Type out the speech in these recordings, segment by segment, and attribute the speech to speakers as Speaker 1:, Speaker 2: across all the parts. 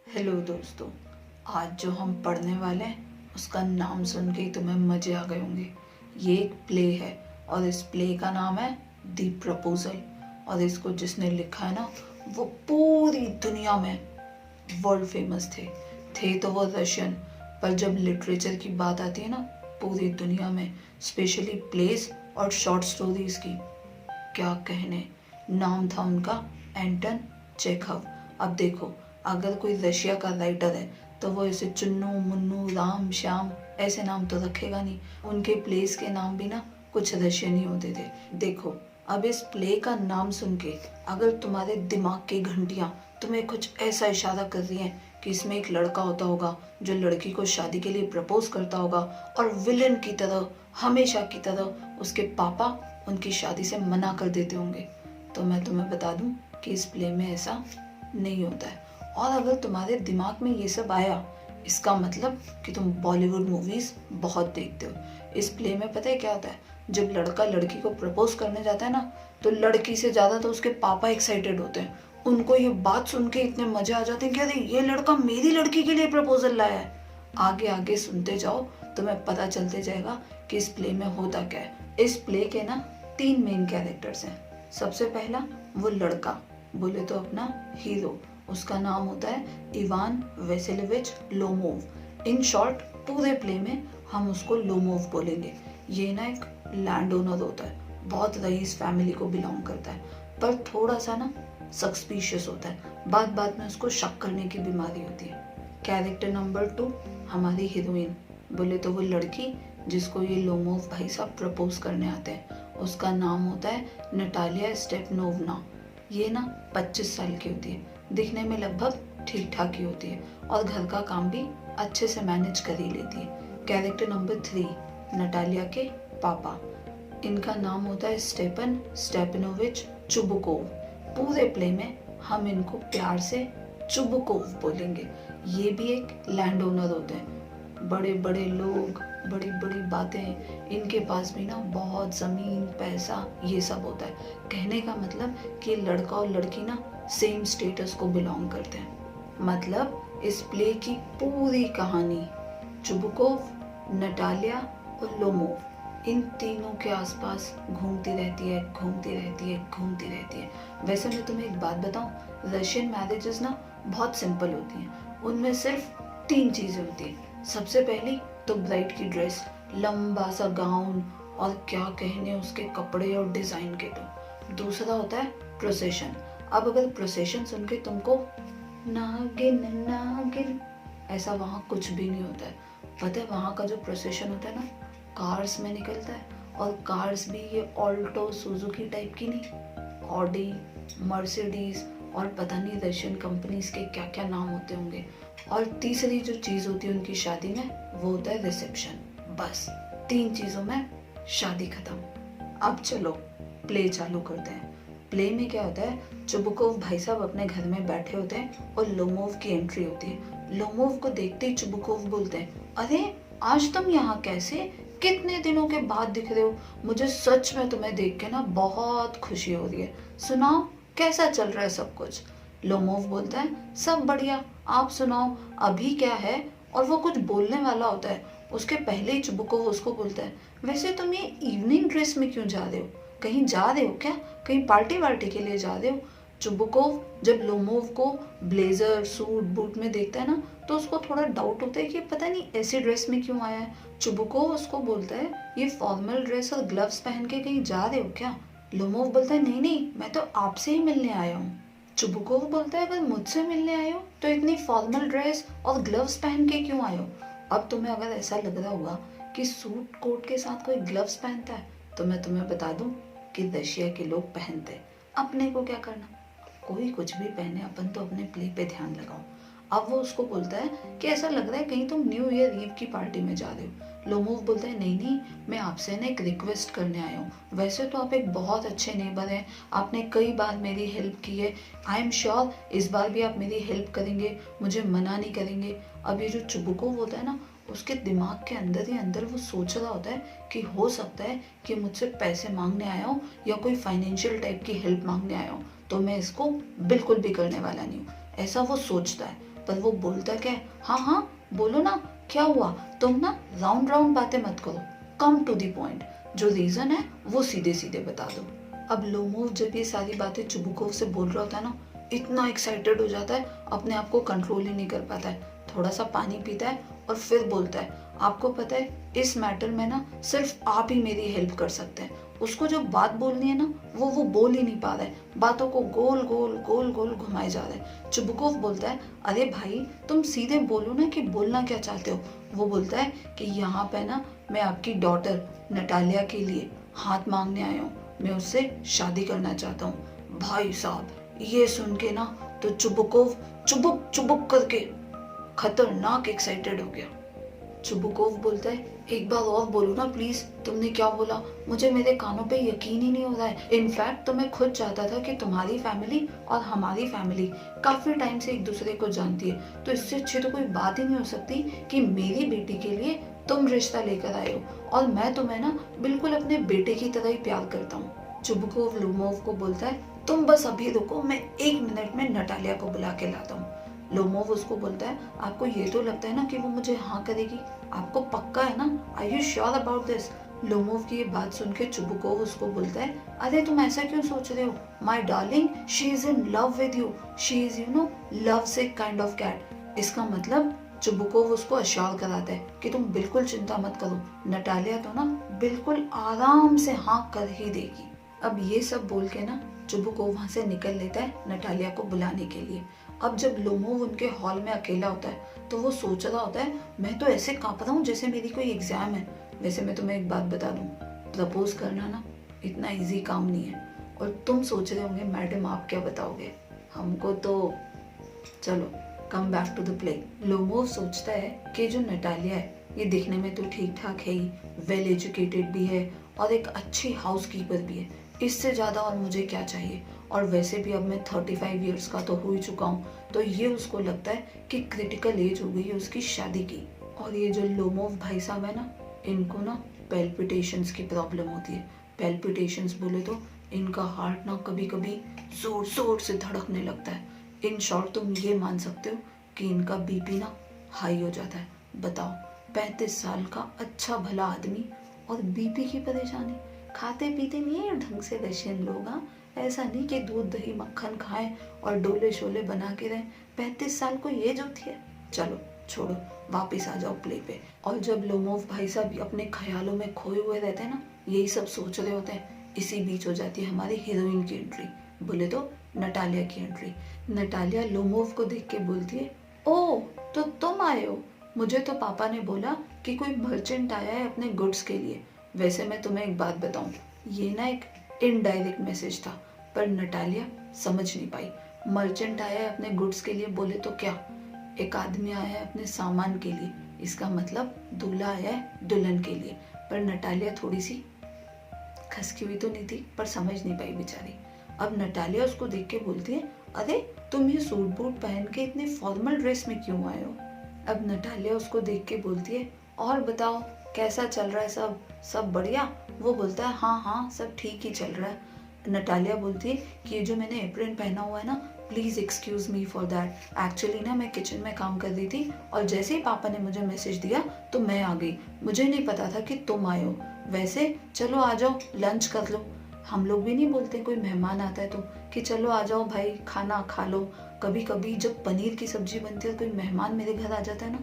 Speaker 1: Hello दोस्तों। आज जो हम पढ़ने वाले हैं उसका नाम सुन के ही तुम्हें मजे आ गए होंगे। ये एक प्ले है और इस प्ले का नाम है दी प्रपोजल। और इसको जिसने लिखा है ना, वो पूरी दुनिया में वर्ल्ड फेमस थे तो वो रशियन। पर जब लिटरेचर की बात आती है ना, पूरी दुनिया में स्पेशली प्लेस और शॉर्ट स्टोरीज की, क्या कहने। नाम था उनका एंटन चेखव। अब देखो, अगर कोई रशिया का राइटर है तो वो ऐसे चुन्नू मुन्नू राम श्याम ऐसे नाम तो रखेगा नहीं। उनके प्लेस के नाम भी ना कुछ रशियन ही होते थे। देखो, अब इस प्ले का नाम सुन के अगर तुम्हारे दिमाग की घंटियां तुम्हें कुछ ऐसा इशारा कर रही हैं कि इसमें एक लड़का होता होगा जो लड़की को शादी के लिए प्रपोज करता होगा, और विलन की तरह, हमेशा की तरह उसके पापा उनकी शादी से मना कर देते होंगे, तो मैं तुम्हें बता दूं कि इस प्ले में ऐसा नहीं होता है। और अगर तुम्हारे दिमाग में ये सब आया, इसका मतलब कि तुम बॉलीवुड मूवीज बहुत देखते हो। इस प्ले में पता है क्या होता है, जब लड़का लड़की को प्रपोज करने जाता है ना, तो लड़की से ज्यादा तो उसके पापा एक्साइटेड होते हैं। उनको ये बात सुन के इतने मजे आ जाते हैं कि अरे ये लड़का मेरी लड़की के लिए प्रपोजल लाया है। आगे आगे सुनते जाओ, तुम्हें पता चलते जाएगा कि इस प्ले में होता क्या है। इस प्ले के ना 3 मेन कैरेक्टर्स हैं। सबसे पहला वो लड़का, बोले तो अपना हीरो, उसका नाम होता है इवान वेसेलोविच लोमोव। इन शॉर्ट पूरे प्ले में हम उसको लोमोव बोलेंगे। ये ना एक लैंड ओनर होता है, बहुत रईस फैमिली को बिलोंग करता है, पर थोड़ा सा ना सस्पिशियस होता है। बात बात में उसको शक करने की बीमारी होती है। कैरेक्टर नंबर 2 हमारी हीरोइन, बोले तो वो लड़की जिसको ये लोमोव भाई साहब प्रपोज करने आते हैं। उसका नाम होता है नटालिया स्टेपनोवना। ये ना 25 साल की होती है, दिखने में लगभग ठीक ठाक ही होती है और घर का काम भी अच्छे से मैनेज कर ही लेती है। कैरेक्टर नंबर 3 नटालिया के पापा, इनका नाम होता है स्टेपन स्टेपनोविच चुबुकोव। पूरे प्ले में हम इनको प्यार से चुबुकोव बोलेंगे। ये भी एक लैंड ओनर होते हैं, बड़े बड़े लोग, बड़ी बड़ी बातें, इनके पास भी ना बहुत जमीन पैसा ये सब होता है। कहने का मतलब कि लड़का और लड़की ना सेम स्टेटस को बिलोंग करते हैं। मतलब इस प्ले की पूरी कहानी चुबुकोव, नटालिया और लोमोव, इन तीनों के आसपास घूमती रहती है, घूमती रहती है, घूमती रहती है। वैसे मैं तुम्हें एक बात बताऊं, रशियन मैरिजेस ना बहुत सिंपल होती हैं। उनमें सिर्फ 3 चीजें होती हैं। सबसे पहली तो ब्राइड की ड्रेस, लंबा सा गाउन, और क्या कहने उसके कपड़े और डिजाइन के। तो दूसरा होता है प्रोसेशन। अब अगर प्रोसेशन सुन के तुमको नागिन नागिन ऐसा वहाँ कुछ भी नहीं होता है। पता है वहाँ का जो प्रोसेशन होता है ना, कार्स में निकलता है। और कार्स भी ये ऑल्टो सुजुकी टाइप की नहीं, ऑडी, मर्सिडीज और पता नहीं रशियन कंपनीज के क्या क्या नाम होते होंगे। और तीसरी जो चीज होती है उनकी शादी में, वो होता है रिसेप्शन। बस 3 चीजों में शादी खत्म। अब चलो प्ले चालू करते हैं। प्ले में क्या होता है, चुबुकोव भाई साहब अपने घर में बैठे होते हैं और लोमोव की एंट्री होती है। लोमोव को देखते ही चुबुकोव बोलते हैं, अरे आज तुम यहाँ कैसे, कितने दिनों के बाद दिख रहे हो। मुझे सच में तुम्हें देख के ना बहुत खुशी हो रही है। सुनाओ कैसा चल रहा है सब कुछ। लोमोव बोलता है, सब बढ़िया, आप सुनाओ अभी क्या है। और वो कुछ बोलने वाला होता है, उसके पहले ही चुबुकोव उसको बोलता है, वैसे तुम ये इवनिंग ड्रेस में क्यों जा रहे हो, कहीं जा रहे हो क्या, कहीं पार्टी वार्टी के लिए जा रहे हो। चुबुकोव जब लोमोव को ब्लेजर सूट बूट में देखता है ना, तो उसको थोड़ा डाउट होता है कि पता नहीं ऐसी ड्रेस में क्यों आया है। चुबुकोव उसको बोलता है, ये फॉर्मल ड्रेस और ग्लव्स पहन के कहीं जा रहे हो क्या। लोमोव बोलता है, नहीं नहीं, मैं तो आपसे ही मिलने आया हूँ। चुबुकोव बोलता है, अगर मुझसे मिलने आए हो तो इतनी फॉर्मल ड्रेस और ग्लव्स पहन के क्यों आए हो। अब तुम्हें अगर ऐसा लग रहा होगा कि सूट कोट के साथ कोई ग्लव्स पहनता है, तो मैं तुम्हें बता दूं कि रशिया के लोग पहनते हैं। अपने को क्या करना, कोई कुछ भी पहने, अपन तो अपने प्ले पे ध्यान लगाओ। अब वो उसको बोलता है कि ऐसा लग रहा है कहीं तुम न्यू ईयर ईव की पार्टी में जा रहे हो। लोमोव बोलता है, नहीं नहीं, मैं आपसे ना एक रिक्वेस्ट करने आया हूँ। वैसे तो आप एक बहुत अच्छे नेबर हैं, आपने कई बार मेरी हेल्प की है, आई एम श्योर इस बार भी आप मेरी हेल्प करेंगे, मुझे मना नहीं करेंगे। अब ये जो चुबुकोव होता है ना, उसके दिमाग के अंदर ही अंदर वो सोच रहा होता है कि हो सकता है कि मुझसे पैसे मांगने आया हूँ या कोई फाइनेंशियल टाइप की हेल्प मांगने आया हूँ, तो मैं इसको बिल्कुल भी करने वाला नहीं हूँ, ऐसा वो सोचता है। पर वो बोलता क्या है, हाँ हाँ बोलो ना, क्या हुआ, तुम ना राउंड राउंड बातें मत करो, कम टू द पॉइंट, जो रीजन है वो सीधे सीधे बता दो। अब लोमोव जब ये सारी बातें चुबुकोव से बोल रहा होता है ना, इतना एक्साइटेड हो जाता है, अपने आप को कंट्रोल ही नहीं कर पाता है, थोड़ा सा पानी पीता है और फिर बोलता है, आपको पता है इस मैटर में ना सिर्फ आप ही मेरी हेल्प कर सकते हैं। उसको जो बात बोलनी है ना वो बोल ही नहीं पा रहा है, बातों को गोल गोल गोल गोल घुमाए जा रहा है। चुबुकोव बोलता है, अरे भाई तुम सीधे बोलो ना कि बोलना क्या चाहते हो। वो बोलता है कि यहाँ पे ना मैं आपकी डॉटर नटालिया के लिए हाथ मांगने आया हूँ, मैं उससे शादी करना चाहता हूँ। भाई साहब ये सुन के ना तो चुबुकोव चुबुक चुबुक करके खतरनाक एक्साइटेड हो गया। चुबुकोव बोलता है, एक बार और बोलो ना प्लीज, तुमने क्या बोला, मुझे मेरे कानों पे यकीन ही नहीं हो रहा है। इनफैक्ट तो मैं खुद चाहता था कि तुम्हारी फैमिली और हमारी फैमिली काफी टाइम से एक दूसरे को जानती है, तो इससे अच्छी तो कोई बात ही नहीं हो सकती कि मेरी बेटी के लिए तुम रिश्ता लेकर आए हो, और मैं तुम्हें ना बिल्कुल अपने बेटे की तरह ही प्यार करता हूँ। चुबुकोव लोमोव को बोलता है, तुम बस अभी रुको, मैं 1 मिनट में नटालिया को बुला के लाता हूँ। लोमोव उसको बोलता है, आपको ये तो लगता है ना कि वो मुझे हाँ करेगी, आपको पक्का है ना, are you sure about this. Lomov की ये बात सुन के चुबुकोव उसको बोलता है, अरे तुम ऐसा क्यों सोच रहे हो, my darling she is in love with you, she is you know love sick kind of cat. इसका मतलब चुबुकोव उसको अश्योर कराता है कि तुम बिल्कुल चिंता मत करो, नटालिया तो ना बिल्कुल आराम से हाँ कर ही देगी। अब ये सब बोल के ना चुबुकोव वहां से निकल लेता है नटालिया को बुलाने के लिए। अब जब लोमोव उनके हॉल में अकेला होता है तो वो सोच रहा होता है, मैं तो ऐसे कांप रहा हूँ जैसे मेरी कोई एग्जाम है। वैसे मैं तुम्हें एक बात बता दूं, प्रपोज करना ना इतना इजी काम नहीं है। और तुम सोच रहे होंगे मैडम आप क्या बताओगे हमको, तो चलो come back to the play. Lomov सोचता है कि जो नटालिया है ये दिखने में तो ठीक ठाक है ही, वेल एजुकेटेड भी है और एक अच्छी हाउस कीपर भी है, इससे ज़्यादा और मुझे क्या चाहिए। और वैसे भी अब मैं 35 इयर्स का तो हो ही चुका हूँ, तो ये उसको लगता है कि क्रिटिकल एज हो गई है उसकी शादी की। और ये जो लोमोव भाई साहब है ना, इनको ना पेल्पिटेशंस की प्रॉब्लम होती है। पेल्पिटेशंस बोले तो इनका हार्ट ना कभी कभी जोर जोर से धड़कने लगता है। इन शॉर्ट तुम ये मान सकते हो कि इनका बीपी ना हाई हो जाता है। बताओ 35 साल का अच्छा भला आदमी और बीपी की परेशानी, खाते पीते नहीं है ढंग से रशियन लोग, हाँ ऐसा नहीं कि दूध दही मक्खन खाएं और डोले शोले बना के रहें। 35 साल को ये जो थी है। चलो छोड़ो, वापिस आ जाओ प्ले पे। और जब लोमोव भाई साहब अपने ख्यालों में खोए हुए रहते हैं ना, यही सब सोच रहे होते हैं, इसी बीच हो जाती है हमारी हीरोइन की एंट्री, बोले तो नटालिया की एंट्री। नटालिया लोमोव को देख के बोलती है, ओ तो तुम आए हो, मुझे तो पापा ने बोला कि कोई मर्चेंट आया है अपने गुड्स के लिए। वैसे मैं तुम्हें एक बात बताऊं, ये ना एक इनडायरेक्ट मैसेज था, पर नटालिया समझ नहीं पाई। मर्चेंट आया है अपने गुड्स के लिए बोले तो क्या, एक आदमी आया है अपने सामान के लिए, इसका मतलब दूल्हा आया है दुल्हन के लिए। पर नटालिया थोड़ी सी खसकी हुई तो नहीं थी, पर समझ नहीं पाई बेचारी। अब नटालिया उसको देख के बोलती है, अरे तुम ये सूट बूट पहन के इतने फॉर्मल ड्रेस में क्यों आए हो। अब नटालिया उसको देख के बोलती है, और बताओ कैसा चल रहा है सब, सब बढ़िया। वो बोलता है, हाँ हाँ सब ठीक ही चल रहा है। नटालिया बोलती है कि ये जो मैंने एप्रन पहना हुआ है ना, please excuse me for that, actually ना मैं किचन में काम कर रही थी और जैसे ही पापा ने मुझे मैसेज दिया तो मैं आ गई, मुझे नहीं पता था कि तुम आए हो। वैसे चलो आ जाओ लंच कर लो, हम लोग भी नहीं बोलते कोई मेहमान आता है तो कि चलो आ जाओ भाई खाना खा लो। कभी कभी जब पनीर की सब्जी बनती है कोई मेहमान मेरे घर आ जाता है ना,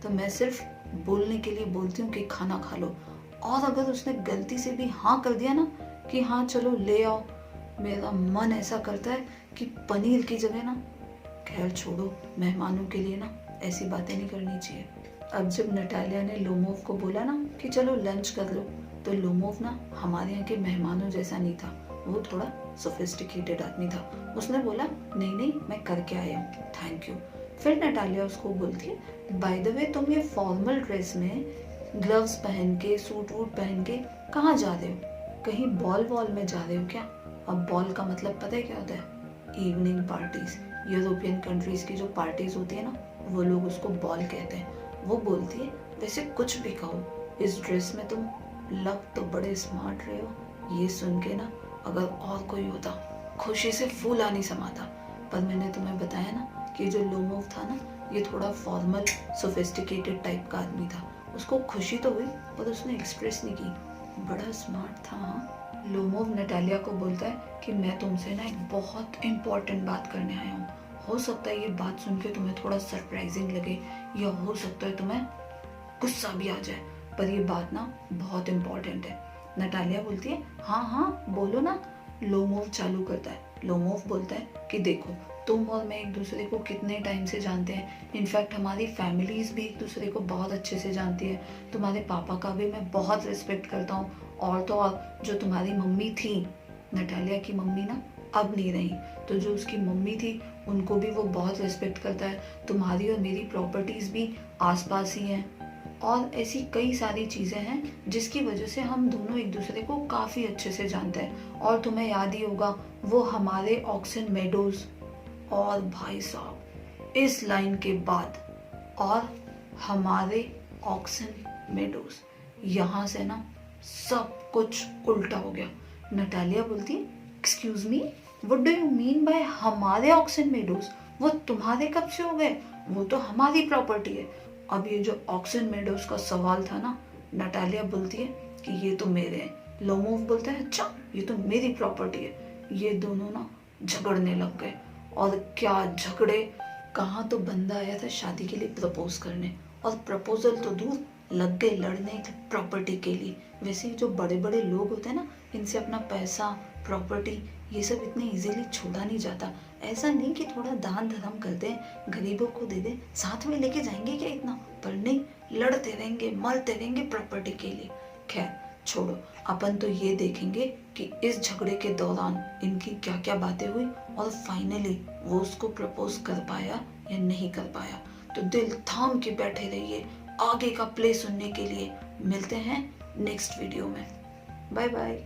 Speaker 1: तो मैं सिर्फ बोलने के लिए बोलती हूँ कि खाना खा लो, और अगर उसने गलती से भी हाँ कर दिया ना कि हाँ चलो ले आओ, मेरा मन ऐसा करता है कि पनीर की जगह ना, खैर छोड़ो, मेहमानों के लिए ना ऐसी बातें नहीं करनी चाहिए। अब जब नटालिया ने लोमोव को बोला ना कि चलो लंच कर लो, तो लोमोव ना हमारे यहाँ के मेहमानों जैसा नहीं था, वो थोड़ा सोफिस्टिकेटेड आदमी था। उसने बोला नहीं नहीं मैं करके आया हूँ, थैंक यू। फिर नटालिया उसको बोलती है, बाय द वे तुम ये फॉर्मल ड्रेस में ग्लव्स पहन के सूट वूट पहन के कहाँ जा रहे हो, कहीं बॉल वॉल में जा रहे हो क्या। अब बॉल का मतलब पता है क्या होता है, इवनिंग पार्टीज। यूरोपियन कंट्रीज की जो पार्टीज होती है ना, वो लोग उसको बॉल कहते हैं। वो बोलती है, वैसे कुछ भी कहो, इस ड्रेस में तुम लग तो बड़े स्मार्ट रहे हो। ये सुन के ना अगर और कोई होता खुशी से फूला नहीं समाता, पर मैंने तुम्हें बताया ना कि जो लोमोव था ना, ये थोड़ा फॉर्मल सोफिस्टिकेटेड टाइप का आदमी था। उसको खुशी तो हुई पर उसने एक्सप्रेस नहीं की। बड़ा स्मार्ट था। हाँ, लोमोव नटालिया को बोलता है कि मैं तुमसे ना एक बहुत इम्पोर्टेंट बात करने आया हूँ। हो सकता है ये बात सुन के तुम्हें थोड़ा सरप्राइजिंग लगे, या हो सकता है तुम्हें गुस्सा भी आ जाए, पर ये बात ना बहुत इम्पोर्टेंट है। नटालिया बोलती है हाँ हाँ बोलो ना। लोमोव चालू करता है। लोमोव बोलता है कि देखो, तुम और मैं एक दूसरे को कितने टाइम से जानते हैं। इनफैक्ट हमारी फैमिलीज भी एक दूसरे को बहुत अच्छे से जानती है। तुम्हारे पापा का भी मैं बहुत रिस्पेक्ट करता हूँ, और तो और जो तुम्हारी मम्मी थी, नटालिया की मम्मी ना अब नहीं रही, तो जो उसकी मम्मी थी उनको भी वो बहुत रिस्पेक्ट करता है। तुम्हारी और मेरी प्रॉपर्टीज भी आसपास ही हैं, और ऐसी कई सारी चीज़ें हैं जिसकी वजह से हम दोनों एक दूसरे को काफ़ी अच्छे से जानते हैं। और तुम्हें याद ही होगा वो हमारे ऑक्सन मेडोज, और भाई साहब इस लाइन के बाद और हमारे ऑक्सन मेडोज, यहाँ से ना सब कुछ उल्टा हो गया। नटालिया बोलती है excuse me, what do you mean by हमारे ऑक्सन मेडोज? वो तुम्हारे कब से हो गए? वो तो हमारी प्रॉपर्टी है। अब ये जो ऑक्सन मेडोज का सवाल था ना, नटालिया बोलती है कि ये तो मेरे हैं। लोमोव बोलता है अच्छा ये तो मेरी प्रॉपर्टी है। ये दोनों ना झगड़ने लग गए, और क्या झगड़े। कहाँ तो बंदा आया था शादी के लिए प्रपोज करने, और प्रपोजल तो दूर, लग गए लड़ने प्रॉपर्टी के लिए। वैसे जो बड़े बड़े लोग होते हैं ना, इनसे अपना पैसा, प्रॉपर्टी, ये सब इतने इजीली छोड़ा नहीं जाता। ऐसा नहीं कि थोड़ा दान धर्म करते हैं, गरीबों को दे दे, साथ में लेके जाएंगे क्या इतना, पर नहीं, लड़ते रहेंगे, मरते रहेंगे प्रॉपर्टी के लिए। खैर छोड़ो, अपन तो ये देखेंगे कि इस झगड़े के दौरान इनकी क्या क्या बातें हुई, और फाइनली वो उसको प्रपोज कर पाया या नहीं कर पाया। तो दिल थाम के बैठे रहिए आगे का प्ले सुनने के लिए। मिलते हैं नेक्स्ट वीडियो में। Bye bye.